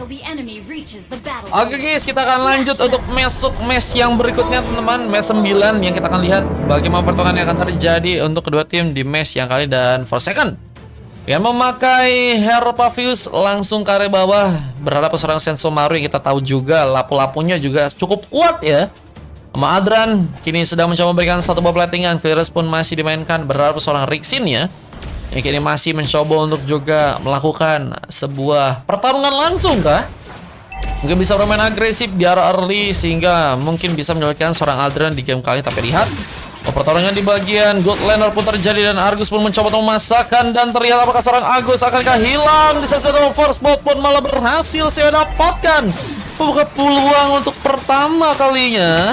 until the enemy reaches the battle. Oke guys, kita akan lanjut untuk masuk match yang berikutnya teman-teman. Match 9 yang kita akan lihat bagaimana pertarungan yang akan terjadi untuk kedua tim di match yang kali dan for second. Dengan memakai Hero Pavius langsung ke area bawah, berharap seorang Sensomaru yang kita tahu juga lapu-lapunya juga cukup kuat ya. Sama Adran kini sedang mencoba memberikan satu buah platingan. Clearance pun masih dimainkan, berharap seorang Rixin ya, yang kini masih mencoba untuk juga melakukan sebuah pertarungan langsung kah? Mungkin bisa bermain agresif di arah early sehingga mungkin bisa menyelamatkan seorang Aldran di game kali. Tapi lihat, pertarungan di bagian God Laner pun terjadi dan Argus pun mencoba untuk memasakkan. Dan terlihat apakah seorang Agus akankah hilang di sesi first blood pun malah berhasil saya dapatkan membuka peluang untuk pertama kalinya.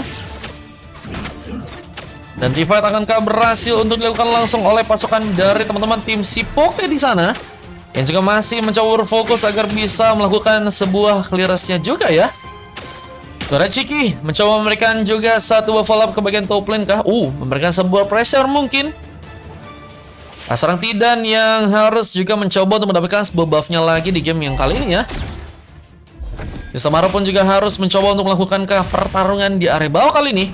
Dan divide akankah berhasil untuk dilakukan langsung oleh pasukan dari teman-teman tim Sipoke di sana, yang juga masih mencoba berfokus agar bisa melakukan sebuah clearance-nya juga ya. Suara Chiki mencoba memberikan juga satu follow up ke bagian top lane kah? Memberikan sebuah pressure mungkin. Seorang Tidan yang harus juga mencoba untuk mendapatkan sebuah buff-nya lagi di game yang kali ini ya. Samara pun juga harus mencoba untuk melakukan pertarungan di area bawah kali ini.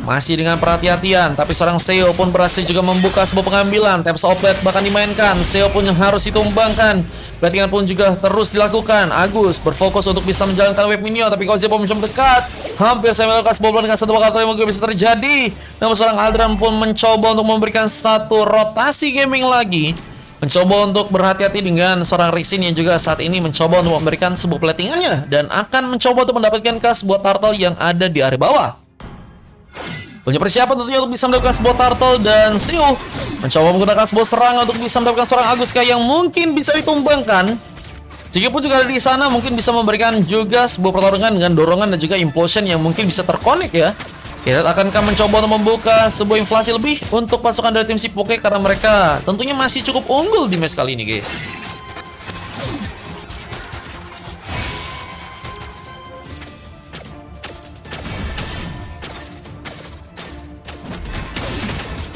Masih dengan perhati-hatian, tapi seorang Seo pun berhasil juga membuka sebuah pengambilan. Taps outlet bahkan dimainkan, Seo pun yang harus ditumbangkan. Platingan pun juga terus dilakukan. Agus berfokus untuk bisa menjalankan wave minion, tapi Kozia pun mencoba dekat. Hampir saya melakukan sebuah dengan satu bakal yang mungkin bisa terjadi. Namun seorang Aldran pun mencoba untuk memberikan satu rotasi gaming lagi, mencoba untuk berhati-hati dengan seorang Rixin yang juga saat ini mencoba untuk memberikan sebuah platingannya dan akan mencoba untuk mendapatkan sebuah turtle yang ada di area bawah. Punya persiapan tentunya untuk bisa mendapatkan sebuah turtle dan Siu mencoba menggunakan sebuah serangan untuk bisa mendapatkan seorang Aguska yang mungkin bisa ditumbangkan. Jika pun juga ada di sana mungkin bisa memberikan juga sebuah pertarungan dengan dorongan dan juga implosion yang mungkin bisa terkonek ya. Kita akankah mencoba untuk membuka sebuah inflasi lebih untuk pasukan dari tim Sipoke karena mereka tentunya masih cukup unggul di match kali ini guys.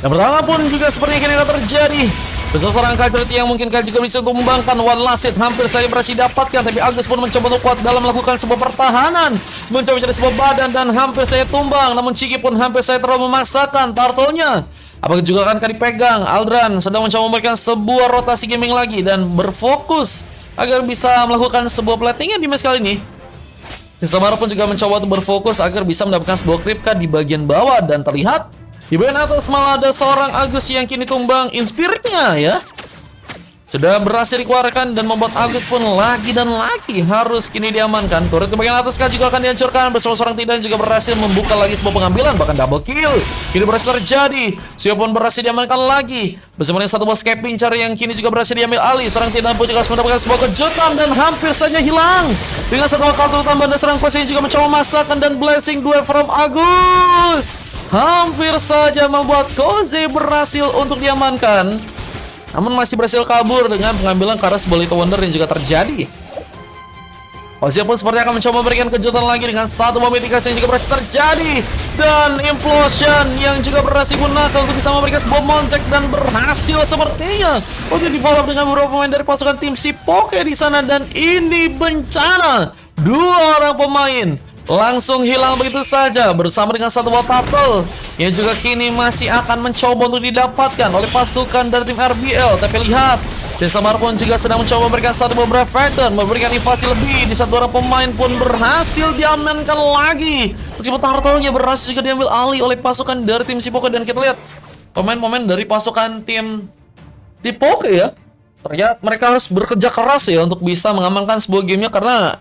Yang pertama pun juga sepertinya kini akan terjadi. Besar seorang casualty yang mungkin juga bisa tumbangkan. One last hit hampir saya berhasil dapatkan, tapi Agus pun mencoba untuk kuat dalam melakukan sebuah pertahanan, mencoba mencari sebuah badan dan hampir saya tumbang. Namun Chiki pun hampir saya terlalu memaksakan turtle-nya. Apakah juga akan dipegang? Aldran sedang mencoba memberikan sebuah rotasi gaming lagi dan berfokus agar bisa melakukan sebuah platingan di match kali ini. Samara pun juga mencoba untuk berfokus agar bisa mendapatkan sebuah Kripka di bagian bawah dan terlihat di bagian atas malah ada seorang Agus yang kini tumbang inspiritnya ya. Sudah berhasil dikeluarkan dan membuat Agus pun lagi dan lagi harus kini diamankan. Turret di bagian atas juga akan dihancurkan bersama seorang Tidan juga berhasil membuka lagi sebuah pengambilan bahkan double kill. Kini berhasil terjadi. Sio pun berhasil diamankan lagi bersama dengan satu buah Scape Pincer yang kini juga berhasil diambil alih. Seorang Tidan pun juga mendapatkan sebuah kejutan dan hampir saja hilang. Dengan satu buah counter tambahan dan seorang Quest yang juga mencoba memasakkan dan blessing duel from Agus. Hampir saja membuat Koze berhasil untuk diamankan, namun masih berhasil kabur dengan pengambilan karena sebuah Little Wonder yang juga terjadi. Koze pun sepertinya akan mencoba memberikan kejutan lagi dengan satu bom mitigasi yang juga berhasil terjadi. Dan implosion yang juga berhasil digunakan untuk bisa memberikan sebuah moncek dan berhasil sepertinya untuk di-follow dengan beberapa pemain dari pasukan tim Sipoke di sana. Dan ini bencana, dua orang pemain langsung hilang begitu saja bersama dengan satu buah turtle yang juga kini masih akan mencoba untuk didapatkan oleh pasukan dari tim RBL. Tapi lihat, Sesamar pun juga sedang mencoba memberikan satu buah Brave Fighter, memberikan invasi lebih di satu orang pemain pun berhasil diamankan lagi. Meskipun turtle-nya berhasil juga diambil alih oleh pasukan dari tim Sipoke. Dan kita lihat pemain-pemain dari pasukan tim Sipoke ya, ternyata mereka harus bekerja keras ya untuk bisa mengamankan sebuah gamenya, karena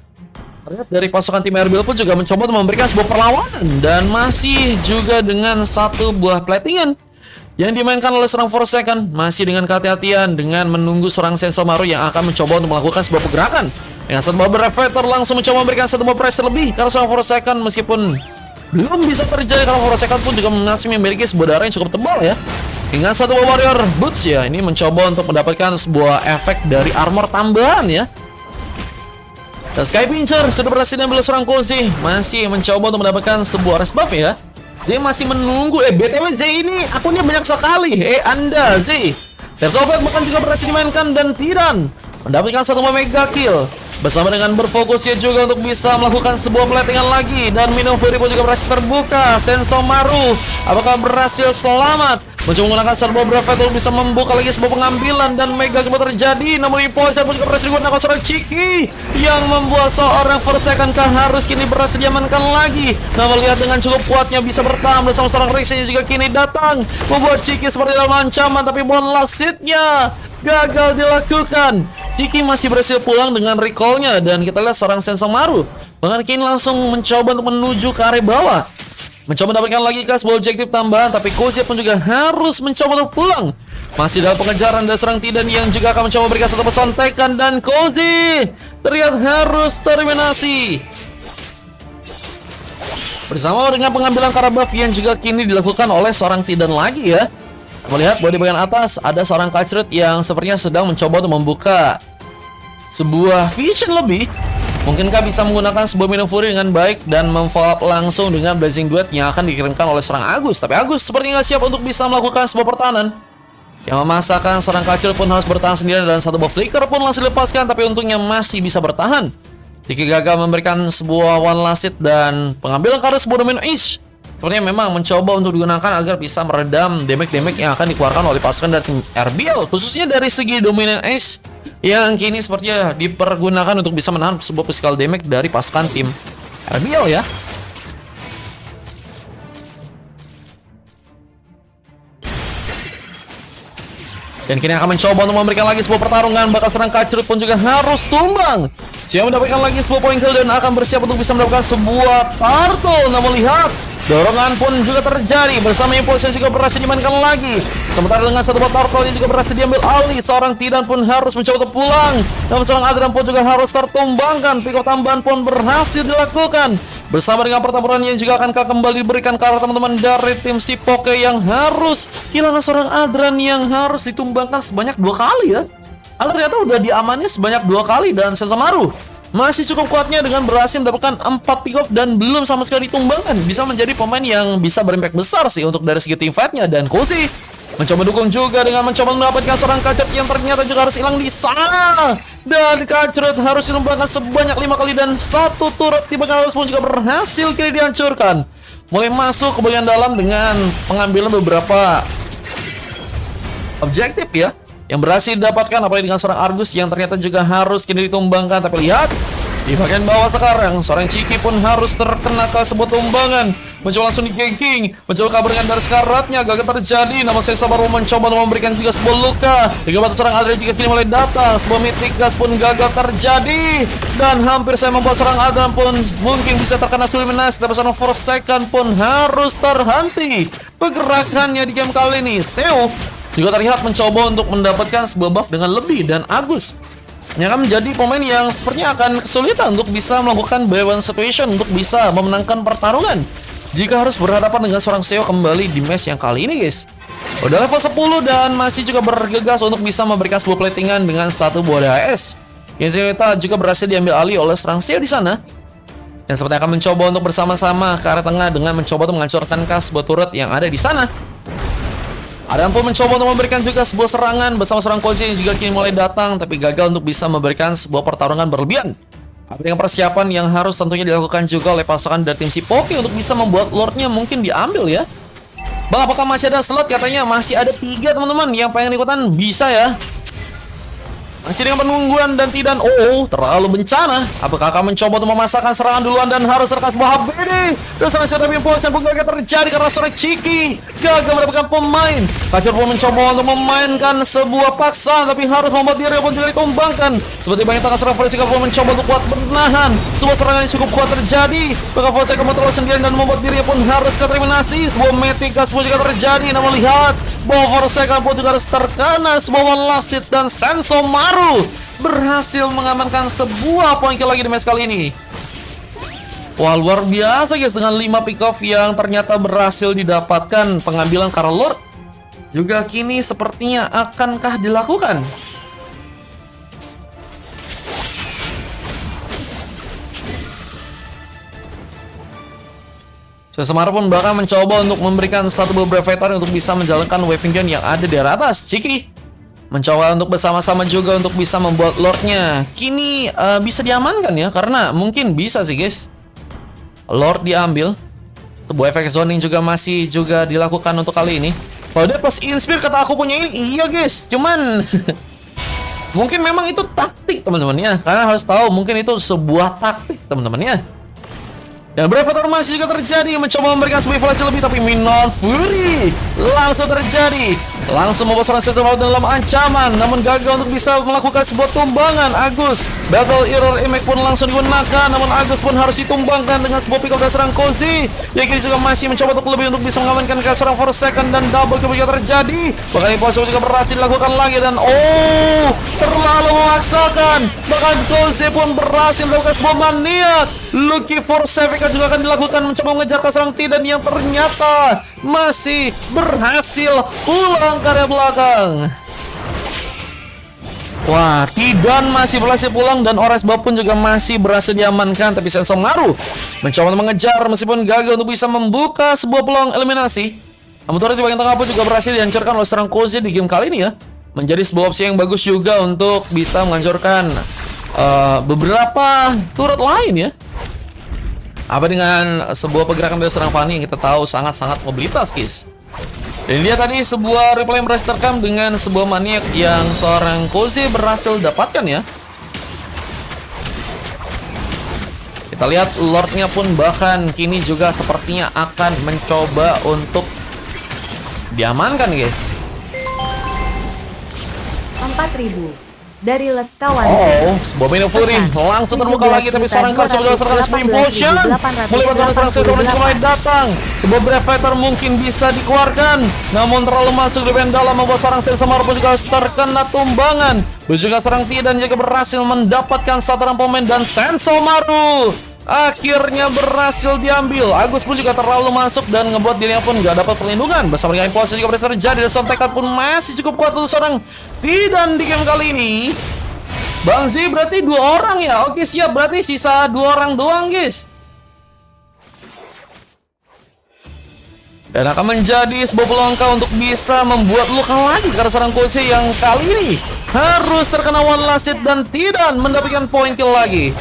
dari pasukan tim RBL pun juga mencoba untuk memberikan sebuah perlawanan dan masih juga dengan satu buah platingan yang dimainkan oleh seorang Forsaken, masih dengan kehati-hatian dengan menunggu seorang Sensomaru yang akan mencoba untuk melakukan sebuah pergerakan. Dengan satu buah Brevator langsung mencoba memberikan satu buah pressure lebih karena seorang Forsaken meskipun belum bisa terjadi karena Forsaken pun juga masih memiliki sebuah darah yang cukup tebal ya. Dengan satu buah Warrior Boots ya, ini mencoba untuk mendapatkan sebuah efek dari armor tambahan ya. Dan Sky Pincher sudah berhasil diambil seorang Kozi, masih mencoba untuk mendapatkan sebuah rest buff ya. Dia masih menunggu. BTW Z ini akunnya banyak sekali. Anda Z Tersobat bahkan juga berhasil dimainkan dan Tidan mendapatkan satu mega kill. Bersama dengan berfokusnya juga untuk bisa melakukan sebuah platingan lagi. Dan Minun Fury pun juga berhasil terbuka. Sensomaru apakah berhasil selamat? Mencoba menggunakan servo Brevet untuk bisa membuka lagi sebuah pengambilan. Dan Mega Combo terjadi. Namun Impulse pun juga berhasil digunakan seorang Chiki, yang membuat seorang Forsaken-kah harus kini berhasil diamankan lagi. Namun lihat dengan cukup kuatnya bisa bertahan bersama seorang Rexy yang juga kini datang, membuat Chiki seperti dalam ancaman. Tapi last hit-nya gagal dilakukan. Chiki masih berhasil pulang dengan recall-nya. Dan kita lihat seorang Sensomaru bahkan kini langsung mencoba untuk menuju ke area bawah, mencoba mendapatkan lagi sebuah objektif tambahan. Tapi Kozi pun juga harus mencoba untuk pulang. Masih dalam pengejaran dari serang Tidan yang juga akan mencoba memberikan satu pesontekan. Dan Kozi terlihat harus terminasi bersama dengan pengambilan Karabaf yang juga kini dilakukan oleh seorang Tidan lagi ya. Melihat bahwa di bagian atas ada seorang Kacrut yang sepertinya sedang mencoba untuk membuka sebuah vision lebih. Mungkinkah bisa menggunakan sebuah Minun Fury dengan baik dan memfollow up langsung dengan Blazing Duet yang akan dikirimkan oleh seorang Agus. Tapi Agus sepertinya nggak siap untuk bisa melakukan sebuah pertahanan, yang memaksakan seorang Kacrut pun harus bertahan sendirian. Dan satu buff flicker pun langsung dilepaskan, tapi untungnya masih bisa bertahan. Jika gagal memberikan sebuah one last hit dan pengambilan karena sebuah Domino Ace, sepertinya memang mencoba untuk digunakan agar bisa meredam damage-damage yang akan dikeluarkan oleh pasukan dari tim RBL, khususnya dari segi Dominant Ace yang kini sepertinya dipergunakan untuk bisa menahan sebuah physical damage dari pasukan tim RBL ya. Dan kini akan mencoba untuk memberikan lagi sebuah pertarungan. Bakal serang Kacrut pun juga harus tumbang. Siap mendapatkan lagi sebuah poin kill dan akan bersiap untuk bisa mendapatkan sebuah turtle. Namun lihat, dorongan pun juga terjadi bersama Impulse yang juga berhasil dimainkan lagi. Sementara dengan satu buah turtle yang juga berhasil diambil alih, seorang Tidan pun harus mencoba untuk pulang. Namun seorang Adran pun juga harus tertumbangkan. Pick up tambahan pun berhasil dilakukan. Bersama dengan pertempuran yang juga akan kembali diberikan ke arah teman-teman dari tim si Poke yang harus kehilangan seorang Adran yang harus ditumbangkan sebanyak 2 kali ya. Ternyata udah diamani sebanyak 2 kali. Dan Sensomaru masih cukup kuatnya dengan berhasil mendapatkan 4 pick off dan belum sama sekali ditumbangkan. Bisa menjadi pemain yang bisa berimpact besar sih untuk dari segi team fight-nya. Dan Kozi mencoba dukung juga dengan mencoba mendapatkan seorang Kacrut yang ternyata juga harus hilang di sana. Dan Kacrut harus ditumbangkan sebanyak 5 kali dan 1 turret di bagian atas pun juga berhasil kini dihancurkan. Mulai masuk ke bagian dalam dengan pengambilan beberapa objektif ya, yang berhasil didapatkan, apalagi dengan seorang Argus yang ternyata juga harus kini ditumbangkan. Tapi lihat di bagian bawah sekarang, seorang Chiki pun harus terkena ke sebuah tumbangan. Mencoba langsung di ganking, mencoba kabur dengan dari sekaratnya, gagal terjadi. Namun saya baru mencoba untuk memberikan juga sebuah luka. Tiga batu serang Adrian juga kini mulai datang. Sebuah mythic gas pun gagal terjadi. Dan hampir saya membuat serang Adrian pun mungkin bisa terkena eliminasi. Tapi seorang Forsaken pun harus terhenti pergerakannya di game kali ini. Seo juga terlihat mencoba untuk mendapatkan sebuah buff dengan lebih. Dan Agus yang akan menjadi pemain yang sepertinya akan kesulitan untuk bisa melakukan B1 situation untuk bisa memenangkan pertarungan jika harus berhadapan dengan seorang Seo kembali di match yang kali ini guys. Udah level 10 dan masih juga bergegas untuk bisa memberikan sebuah platingan dengan satu buah DHS yang ternyata juga berhasil diambil alih oleh seorang Seo di sana. Dan seperti akan mencoba untuk bersama-sama ke arah tengah dengan mencoba untuk menghancurkan sebuah turret yang ada di sana. Adam pun mencoba untuk memberikan juga sebuah serangan bersama seorang Kozi yang juga kini mulai datang, tapi gagal untuk bisa memberikan sebuah pertarungan berlebihan. Dengan persiapan yang harus tentunya dilakukan juga oleh pasukan dari tim si Poke untuk bisa membuat Lordnya mungkin diambil ya. Bang, apakah masih ada slot? Katanya masih ada 3 teman-teman yang pengen ikutan, bisa ya. Masih dengan penungguan dan Tidan. Oh, terlalu bencana. Apakah akan mencoba untuk memasakkan serangan duluan dan harus terkas sebuah HBD. Dan serangan seorang Impulse yang gagal terjadi karena seorang Chiki gagal mendapatkan pemain. Kacrut pun mencoba untuk memainkan sebuah paksa, tapi harus membuat diri pun juga ditumbangkan. Seperti banyak tangan seorang Forsaken pun mencoba untuk kuat menahan sebuah serangan yang cukup kuat terjadi. Maka Forsaken terlalu sendirian dan membuat diri pun harus terminasi. Sebuah Mythic Gas pun juga terjadi. Namun lihat bahwa Forsaken pun juga harus terkena sebuah one last hit dan Sensomaru berhasil mengamankan sebuah poin kill lagi di match kali ini. Wah, luar biasa guys, dengan 5 pick off yang ternyata berhasil didapatkan. Pengambilan Karl Lord juga kini sepertinya akankah dilakukan. Sensomaru pun bahkan mencoba untuk memberikan satu buah Brevet untuk bisa menjalankan weapon gun yang ada di atas. Chiki mencoba untuk bersama-sama juga untuk bisa membuat Lordnya kini bisa diamankan ya, karena mungkin bisa sih guys. Lord diambil. Sebuah efek zoning juga masih juga dilakukan untuk kali ini. Kalau dia pas inspire kata aku punya ini, iya guys. Cuman mungkin memang itu taktik teman-teman ya. Karena harus tahu mungkin itu sebuah taktik teman-teman ya. Dan Brevator masih juga terjadi, mencoba memberikan sebuah evaluasi lebih, tapi Minon Fury langsung terjadi, langsung membawa seorang Sensor dalam ancaman, namun gagal untuk bisa melakukan sebuah tumbangan. Agus, Battle Error Impact pun langsung digunakan, namun Agus pun harus ditumbangkan dengan sebuah pick up dari seorang Kozi. Yang kini juga masih mencoba untuk lebih untuk bisa mengamankan ke seorang Forsaken, dan double kill juga terjadi. Bahkan impossible juga berhasil dilakukan lagi, dan terlalu memaksakan. Bahkan Kozi pun berhasil melakukan sebuah maniak. Lucky Force juga akan dilakukan, mencoba mengejar ke seorang Tidan yang ternyata masih berhasil pulang ke area belakang. Wah, Tidan masih berhasil pulang dan Oresba pun juga masih berhasil diamankan, tapi Sensomaru mencoba mengejar meskipun gagal untuk bisa membuka sebuah peluang eliminasi. Namun turret di bagian tengah pun juga berhasil dihancurkan oleh seorang Kozi di game kali ini ya. Menjadi sebuah opsi yang bagus juga untuk bisa menghancurkan beberapa turret lain ya. Apa dengan sebuah pergerakan dari seorang Fanny yang kita tahu sangat-sangat mobilitas, guys. Dan dia tadi sebuah replay yang berhasil terekam dengan sebuah maniak yang seorang Kozi berhasil dapatkan ya. Kita lihat Lordnya pun bahkan kini juga sepertinya akan mencoba untuk diamankan, guys. 4.000 dari Lestawan. Sebuah Minon Fury langsung terbuka lagi, tapi seorang Karsu juga serta sebuah implosion. Mulai bantuan transfer juga mulai datang. Sebuah Brevator mungkin bisa dikeluarkan, namun terlalu masuk di band dalam, membuat seorang Sensomaru pun juga terkena tumbangan. Juga seorang Tidan juga berhasil mendapatkan satu orang pemain, dan Sensomaru akhirnya berhasil diambil. Agus pun juga terlalu masuk dan ngebuat dirinya pun gak dapat perlindungan. Bersama dengan imposter juga berhasil terjadi, dan sontekan pun masih cukup kuat untuk seorang Tidan di game kali ini. Bang Z berarti 2 orang ya. Oke siap, berarti sisa 2 orang doang guys. Dan akan menjadi sebuah peluang untuk bisa membuat luka lagi karena seorang Kozi yang kali ini harus terkena one last hit dan tidak mendapatkan poin kill lagi.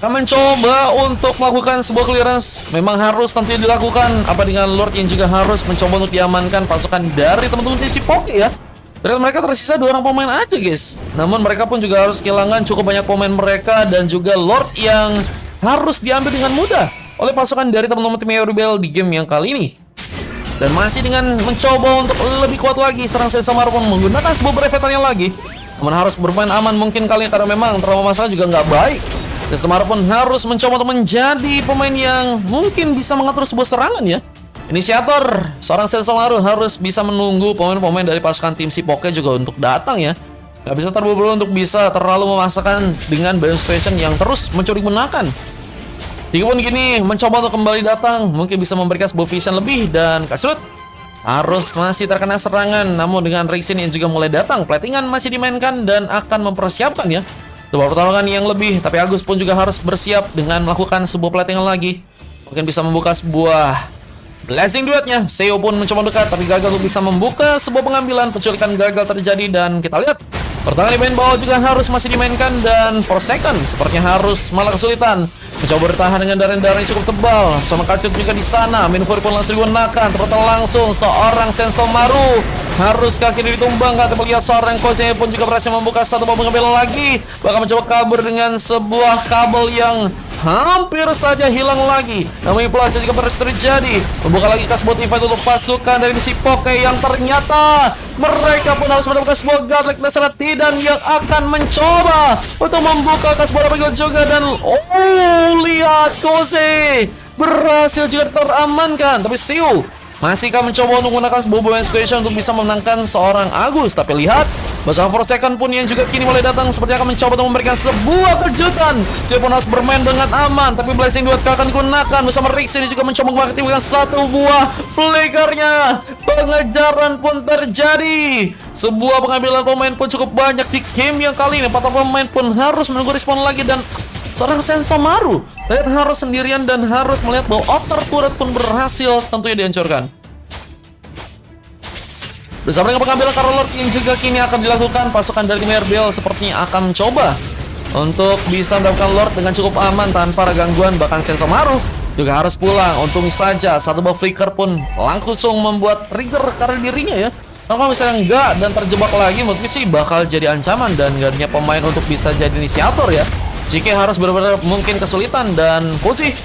Akan mencoba untuk melakukan sebuah clearance. Memang harus tentunya dilakukan. Apa dengan Lord yang juga harus mencoba untuk diamankan pasukan dari teman-teman TC Poke ya. Ternyata mereka tersisa 2 orang pemain aja guys. Namun mereka pun juga harus kehilangan cukup banyak pemain mereka, dan juga Lord yang harus diambil dengan mudah oleh pasukan dari teman-teman tim Rebel di game yang kali ini. Dan masih dengan mencoba untuk lebih kuat lagi, seorang Sensomaru pun menggunakan sebuah Brevatornya lagi. Namun harus bermain aman mungkin kali ini, karena memang terlalu masalah juga nggak baik. Sensomaru pun harus mencoba untuk menjadi pemain yang mungkin bisa mengatur sebuah serangan ya. Inisiator seorang Sensomaru harus bisa menunggu pemain-pemain dari pasukan tim si Poke juga untuk datang ya. Gak bisa terburu-buru untuk bisa terlalu memaksakan dengan balance situation yang terus mencuri gunakan. Jika pun gini mencoba untuk kembali datang, mungkin bisa memberikan sebuah vision lebih, dan Kasrut harus masih terkena serangan. Namun dengan Rexin yang juga mulai datang, platingan masih dimainkan dan akan mempersiapkan ya sebuah pertarungan yang lebih. Tapi Agus pun juga harus bersiap dengan melakukan sebuah platingan lagi. Mungkin bisa membuka sebuah blessing duetnya. Seo pun mencoba dekat, tapi gagal untuk bisa membuka sebuah pengambilan. Penculikan gagal terjadi, dan kita lihat pertahanan di main bawah juga harus masih dimainkan, dan Forsaken sepertinya harus malah kesulitan mencoba bertahan dengan darah-darah yang cukup tebal. Sama Kacut juga di sana. Minfuri pun langsung digunakan. Ternyata langsung seorang Sensomaru harus kaki ditumbangkan. Tapi lihat seorang Kozi pun juga berhasil membuka satu pengambil lagi, bahkan mencoba kabur dengan sebuah kabel yang hampir saja hilang lagi. Namun inflasi juga terus terjadi, membuka lagi kasbot invite untuk pasukan dari si Poke yang ternyata mereka pun harus mendapatkan sebuah godlike dasar Tidan yang akan mencoba untuk membuka kasbot juga. Dan lihat Kozi berhasil juga teramankan, tapi Siu masihkah mencoba untuk menggunakan sebuah balance situation untuk bisa memenangkan seorang Agus. Tapi lihat bersama Forsaken pun yang juga kini mulai datang, seperti akan mencoba untuk memberikan sebuah kejutan. Siapun harus bermain dengan aman, tapi blessing duet akan digunakan bersama Rixie juga mencoba mengaktifkan satu buah flickernya. Pengejaran pun terjadi. Sebuah pengambilan pemain pun cukup banyak di game yang kali ini. 4 pemain pun harus menunggu respon lagi, dan seorang Sensomaru terlihat harus sendirian dan harus melihat bahwa outer turret pun berhasil tentunya dihancurkan. Bersama dengan pengambilan Karol Lord yang juga kini akan dilakukan, pasukan dari tim RBL sepertinya akan mencoba untuk bisa mendapatkan Lord dengan cukup aman tanpa ada gangguan. Bahkan Sensomaru juga harus pulang. Untung saja satu buah flicker pun langsung membuat trigger karena dirinya ya. Kalau misalnya enggak dan terjebak lagi, menurutku sih bakal jadi ancaman dan gak adanya pemain untuk bisa jadi inisiator ya. Cike harus benar-benar mungkin kesulitan dan Fuji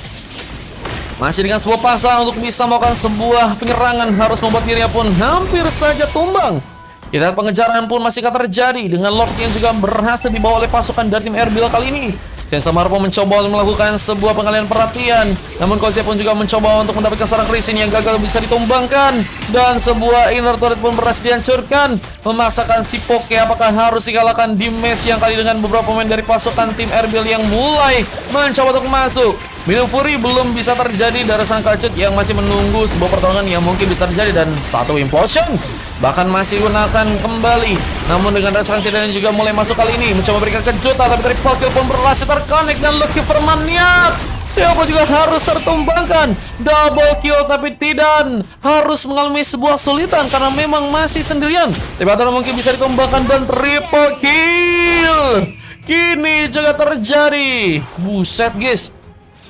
masih dengan sebuah pasang untuk bisa melakukan sebuah penyerangan, harus membuat dirinya pun hampir saja tumbang. Kita lihat pengejaran pun masih akan terjadi dengan Lord yang juga berhasil dibawa oleh pasukan dari tim RBL kali ini. Sensomaru pun mencoba untuk melakukan sebuah pengalihan perhatian, namun Koze pun juga mencoba untuk mendapatkan seorang Krisin yang gagal bisa ditumbangkan, dan sebuah inner turret pun berhasil dihancurkan, memaksakan si Poke apakah harus dikalahkan di match yang kali dengan beberapa pemain dari pasukan tim RBL yang mulai mencoba untuk masuk. Minum Fury belum bisa terjadi dari sang Kacut yang masih menunggu sebuah pertolongan yang mungkin bisa terjadi, dan satu implosion bahkan masih digunakan kembali. Namun dengan serang tidak juga mulai masuk kali ini mencoba berikan kejutan, tapi dari Pokil pun berhasil terkonek dan Lucky Vermaniak siapa juga harus tertumbangkan. Double kill tapi tidak, harus mengalami sebuah kesulitan karena memang masih sendirian. Tapi atau mungkin bisa ditumbangkan dan triple kill kini juga terjadi. Buset guys,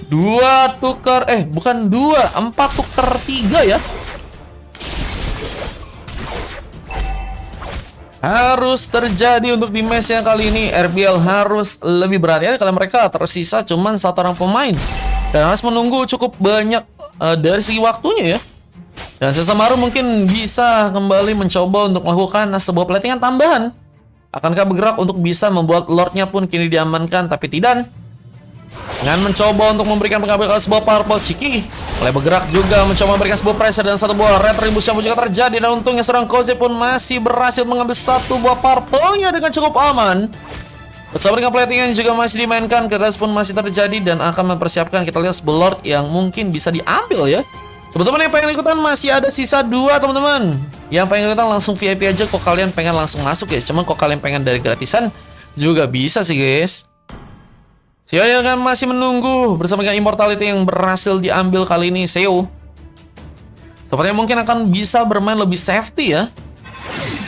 4 tukar 3 ya. Harus terjadi untuk di match yang kali ini. RBL harus lebih berhati-hati karena mereka tersisa cuman satu orang pemain dan harus menunggu cukup banyak dari segi waktunya ya. Dan Sensomaru mungkin bisa kembali mencoba untuk melakukan sebuah platingan tambahan. Akankah bergerak untuk bisa membuat Lordnya pun kini diamankan, tapi tidak. Dengan mencoba untuk memberikan pengambilan sebuah purple, Chiki mulai bergerak juga mencoba memberikan sebuah pressure dan satu buah retribution pun juga terjadi, dan untungnya seorang Koze pun masih berhasil mengambil satu buah purple-nya dengan cukup aman. Bersama dengan plating yang juga masih dimainkan, keras pun masih terjadi dan akan mempersiapkan. Kita lihat sebuah Lord yang mungkin bisa diambil ya. Teman-teman yang pengen ikutan masih ada sisa 2 teman-teman. Yang pengen ikutan langsung VIP aja. Kok kalian pengen langsung masuk guys, cuman kok kalian pengen dari gratisan juga bisa sih guys. Seo yang kan masih menunggu bersama dengan Immortality yang berhasil diambil kali ini. Seo sepertinya mungkin akan bisa bermain lebih safety ya,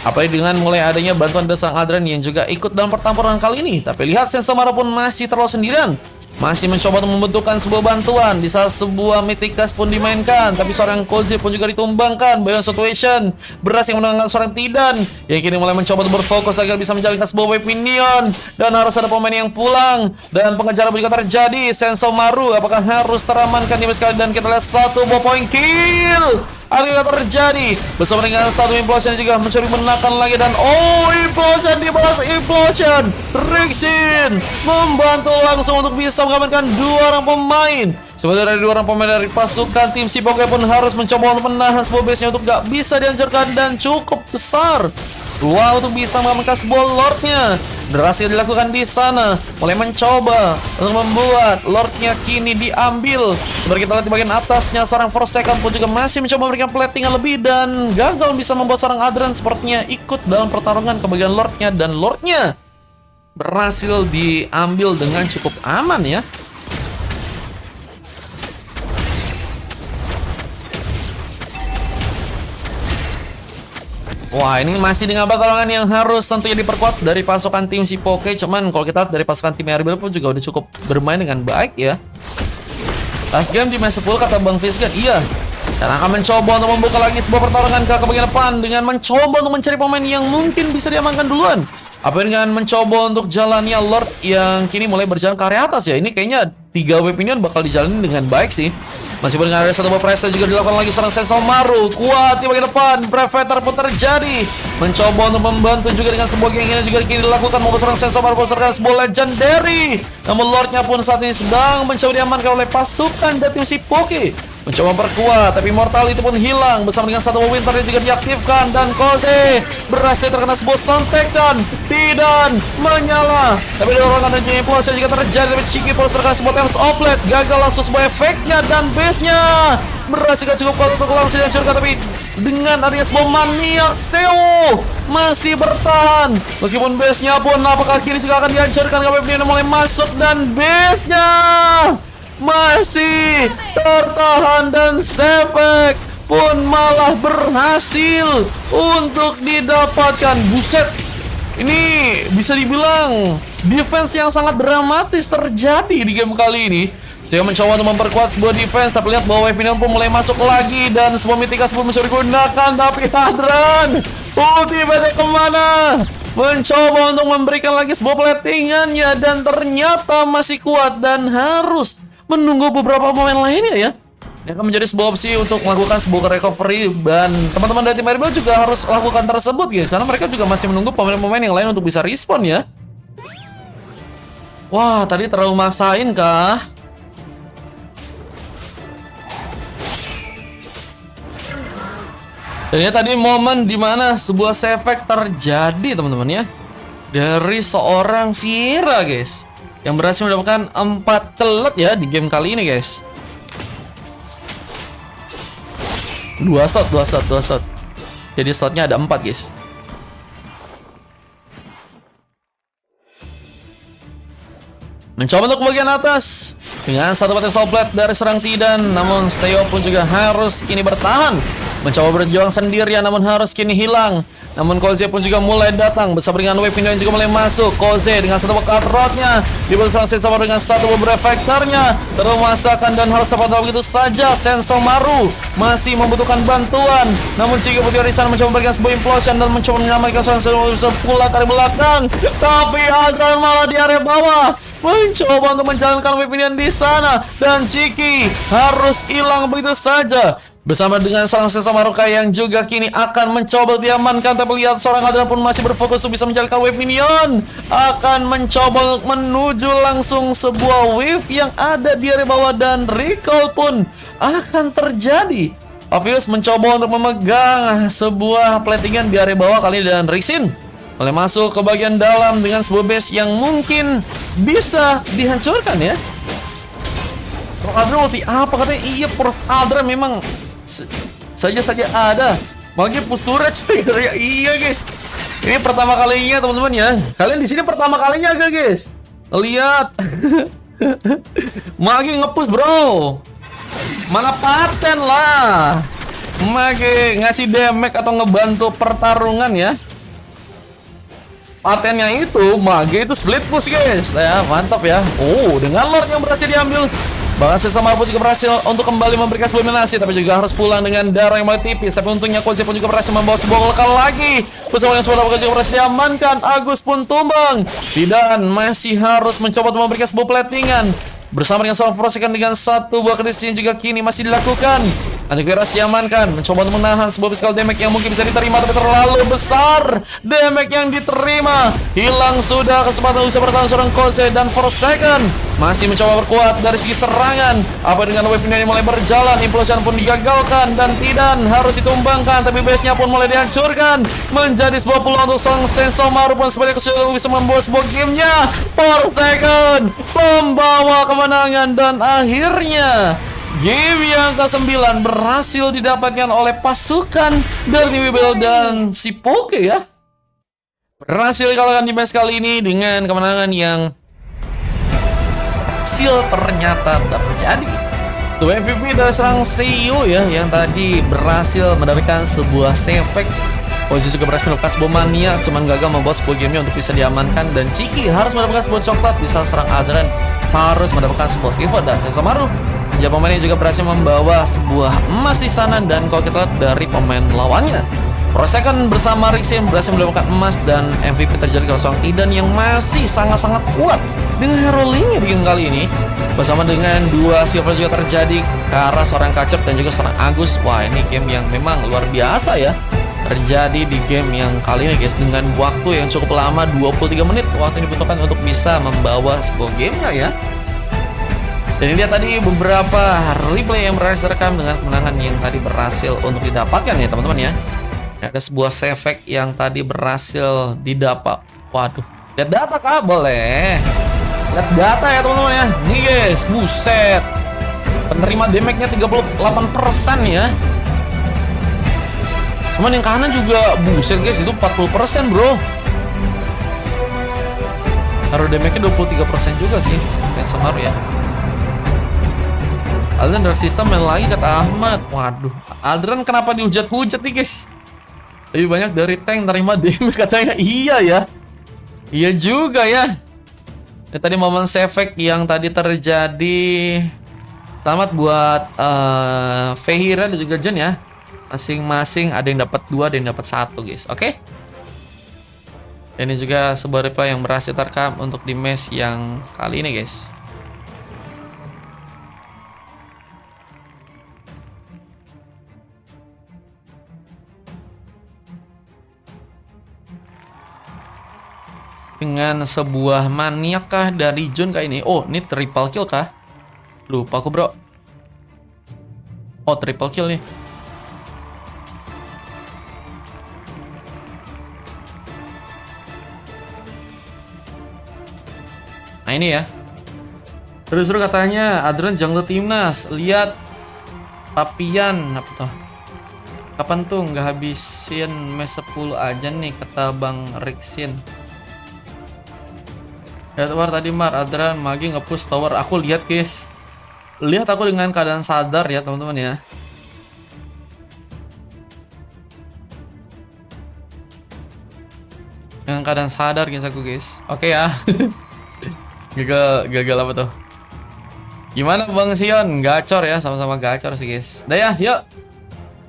apalagi dengan mulai adanya bantuan dari sang Adran yang juga ikut dalam pertempuran kali ini. Tapi lihat Sensomaru pun masih terlalu sendirian, masih mencoba untuk membutuhkan sebuah bantuan di saat sebuah Mythicus pun dimainkan, tapi seorang Koze pun juga ditumbangkan. Bayon Situation berhasil menangkan seorang Tidan yang kini mulai mencoba untuk berfokus agar bisa menjalankan sebuah wave minion, dan harus ada pemain yang pulang dan pengejaran juga terjadi. Sensomaru apakah harus teramankan di sekali, dan kita lihat satu buah point kill akhirnya terjadi bersama dengan satu implosion juga mencuri menakan lagi, dan implosion dibalas implosion. Rixin membantu langsung untuk bisa mengamankan 2 orang pemain. Sebenarnya dari 2 orang pemain dari pasukan tim si Poke pun harus mencoba untuk menahan sebuah base-nya untuk gak bisa dihancurkan, dan cukup besar peluang untuk bisa mengamankan sebuah Lordnya. Berhasil dilakukan di sana, mulai mencoba untuk membuat Lordnya kini diambil. Seperti kita lihat di bagian atasnya, seorang Forsaken pun juga masih mencoba memberikan platingan lebih dan gagal bisa membuat seorang Adran sepertinya ikut dalam pertarungan ke bagian Lordnya, dan Lordnya berhasil diambil dengan cukup aman ya. Wah, ini masih dengan pertarungan yang harus tentunya diperkuat dari pasukan tim si Poke. Cuman kalau kita lihat dari pasukan tim RBL pun juga udah cukup bermain dengan baik ya. Last game di match 10 kata Bang Fisgan, iya. Dan akan mencoba untuk membuka lagi sebuah pertarungan ke bagian depan dengan mencoba untuk mencari pemain yang mungkin bisa diamankan duluan. Apa dengan mencoba untuk jalannya Lord yang kini mulai berjalan ke area atas ya. Ini kayaknya 3 wave minion bakal dijalani dengan baik sih. Masih dengan ada satu buah pressure juga dilakukan lagi seorang Sensomaru. Kuat di bagian depan, Predator pun terjadi. Mencoba untuk membantu juga dengan sebuah keinginan juga kini dilakukan. Mau seorang Sensomaru serta sebuah legendary. Namun Lordnya pun saat ini sedang mencoba diamankan oleh pasukan dari tim si Poke. Mencoba perkuat, tapi Mortal itu pun hilang bersama dengan satu Winter yang juga diaktifkan, dan Koze berhasil terkena sebuah santekan. Tidak menyala, tapi dorongan dan implosion juga terjadi. Tapi Chiki pun terkena sebuah Thames Oplet, gagal langsung sebuah efeknya, dan base-nya berhasil cukup kuat untuk langsung dihancurkan. Tapi dengan adanya sebuah Maniac, Seo masih bertahan meskipun base-nya pun apakah kini juga akan dihancurkan. KPP mulai masuk dan base-nya masih tertahan, dan Sefek pun malah berhasil untuk didapatkan. Buset, ini bisa dibilang defense yang sangat dramatis terjadi di game kali ini. Dia mencoba untuk memperkuat sebuah defense, tapi lihat bahwa Minion pun mulai masuk lagi dan sebuah Mythicus pun bisa digunakan. Tapi Hadran ultimate kemana? Mencoba untuk memberikan lagi sebuah platingannya dan ternyata masih kuat dan harus menunggu beberapa momen lainnya ya. Ini akan menjadi sebuah opsi untuk melakukan sebuah recovery, dan teman-teman dari tim Airball juga harus lakukan tersebut guys, karena mereka juga masih menunggu pemain-pemain yang lain untuk bisa respon ya. Wah, tadi terlalu maksain kah? Dan ini tadi momen dimana sebuah sefek terjadi teman-teman ya, dari seorang Vira guys, yang berhasil mendapatkan 4 celet ya di game kali ini guys. 2 slot. Jadi slotnya ada 4 guys. Mencoba untuk bagian atas dengan satu paten soplet dari serang Tidan, namun Seo pun juga harus kini bertahan. Mencoba berjuang sendirian namun harus kini hilang. Namun Koze pun juga mulai datang bersama dengan wave Minion juga mulai masuk. Koze dengan satu buah rotnya dibantu sama dengan satu buah reflektornya termasakan dan harus tepat begitu saja. Sensomaru masih membutuhkan bantuan, namun Chica Putih di sana mencoba memberikan sebuah implosion dan mencoba menyelamatkan seorang sepula dari belakang. Tapi Adran malah di area bawah mencoba untuk menjalankan wave Minion di sana, dan Chiki harus hilang begitu saja bersama dengan seorang Sensomaru yang juga kini akan mencoba diamankan. Tapi lihat seorang Adran pun masih berfokus untuk bisa menjalankan wave Minion, akan mencoba menuju langsung sebuah wave yang ada di area bawah, dan recall pun akan terjadi. Obvious mencoba untuk memegang sebuah platingan di area bawah kali ini, dan Rixin mulai masuk ke bagian dalam dengan sebuah base yang mungkin bisa dihancurkan ya. Prof Adra ulti apa katanya? Iya, Prof Adra memang saja ada. Makanya pusura cuy. Iya guys. Ini pertama kalinya teman-teman ya. Kalian di sini pertama kalinya gak guys? Lihat. Magi ngepush bro. Mana paten lah. Magi ngasih damage atau ngebantu pertarungan ya. Patennya itu Mage itu split push guys ya, mantap ya. Oh, dengan Lord yang berhasil diambil, bahkan Sensomaru juga berhasil untuk kembali memberikan sebuah eliminasi, tapi juga harus pulang dengan darah yang mulai tipis. Tapi untungnya Koze pun juga berhasil membawa sebuah lekal lagi. Bersama dengan sebuah lekal juga berhasil diamankan. Agus pun tumbang. Tidan masih harus mencoba untuk memberikan sebuah platingan bersama dengan seorang prosekan dengan satu buah kritis yang juga kini masih dilakukan. Antivirus diamankan, mencoba untuk menahan sebuah physical damage yang mungkin bisa diterima, tapi terlalu besar damage yang diterima. Hilang sudah kesempatan bisa bertahan seorang Koze, dan Forsaken masih mencoba berkuat dari segi serangan. Apa dengan wave ini mulai berjalan, implosion pun digagalkan dan Tidan harus ditumbangkan, tapi base-nya pun mulai dihancurkan. Menjadi sebuah peluang untuk sang Sensomaru pun sebagai kesulitan bisa membawa sebuah gamenya. Forsaken membawa kemenangan, dan akhirnya game yang ke-9 berhasil didapatkan oleh pasukan dari Wibel dan si Poke ya. Berhasil dikalahkan di match kali ini dengan kemenangan yang hasil ternyata terjadi. Sebuah MVP dari serang Seo ya, yang tadi berhasil mendapatkan sebuah sefek. Posisi juga berhasil mendapatkan sebuah maniak, cuman gagal membawa sebuah gamenya untuk bisa diamankan. Dan Chiki harus mendapatkan sebuah coklat, di saat serang Adran harus mendapatkan sebuah skill, dan Sensomaru menjadi pemain yang juga berhasil membawa sebuah emas di sana. Dan kalau kita lihat dari pemain lawannya, Prosekan bersama Rixin berhasil mendapatkan emas, dan MVP terjadi kalau seorang Tidan yang masih sangat-sangat kuat dengan hero link-nya di game kali ini. Bersama dengan dua silver juga terjadi ke arah seorang Kacer dan juga seorang Agus. Wah, ini game yang memang luar biasa ya terjadi di game yang kali ini guys, dengan waktu yang cukup lama, 23 menit waktu yang dibutuhkan untuk bisa membawa sebuah gamenya ya. Dan ini dia tadi beberapa replay yang berhasil rekam dengan kemenangan yang tadi berhasil untuk didapatkan ya teman-teman ya. Ada sebuah sefek yang tadi berhasil didapat. Waduh, lihat data kah? Boleh. Lihat data ya teman-teman ya. Nih guys, buset. Penerima damage-nya 38% ya. Cuman yang kanan juga buset guys, itu 40% bro. Hero damage-nya 23% juga sih Sensomaru ya. Adran Dark System main lagi kata Ahmad. Waduh, Adran kenapa dihujat-hujat nih guys? Lebih banyak dari tank terima damage katanya. Iya ya. Iya juga ya. Ini tadi momen sefek yang tadi terjadi. Selamat buat Fehira dan juga Jen ya. Masing-masing ada yang dapat 2, ada yang dapat 1 guys. Oke. Ini juga sebuah replay yang berhasil terekam untuk di match yang kali ini guys. Dengan sebuah maniak kah dari Jun kah ini? Oh, ini triple kill kah? Lupa aku bro. Oh, triple kill nih. Nah ini ya. Terus katanya Adran jungle timnas. Lihat Papian apa tuh? Kapan tuh nggak habisin match 10 aja nih kata Bang Rixin. Lihat war tadi Mar Adran Magi nge-push tower. Aku lihat guys. Lihat aku dengan keadaan sadar ya teman-teman ya. Dengan keadaan sadar guys aku guys. Oke ya. gagal apa tuh? Gimana Bang Sion? Gacor ya, sama-sama gacor sih guys. Dah ya, yuk.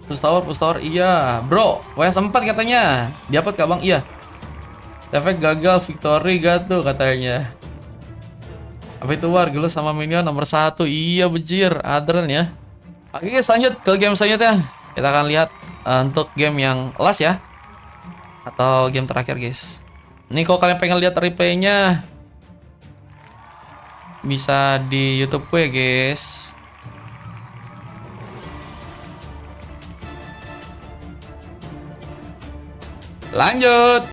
Push tower iya. Bro, WS4 katanya. Dapat kah Bang? Iya. Efek gagal victory gak tuh katanya. Apa itu war? Gelo sama minion nomor 1. Iya bejir, Adran ya. Oke guys, lanjut ke game selanjutnya. Kita akan lihat untuk game yang last ya. Atau game terakhir guys. Ini kalau kalian pengen lihat replaynya bisa di YouTube gue ya guys. Lanjut.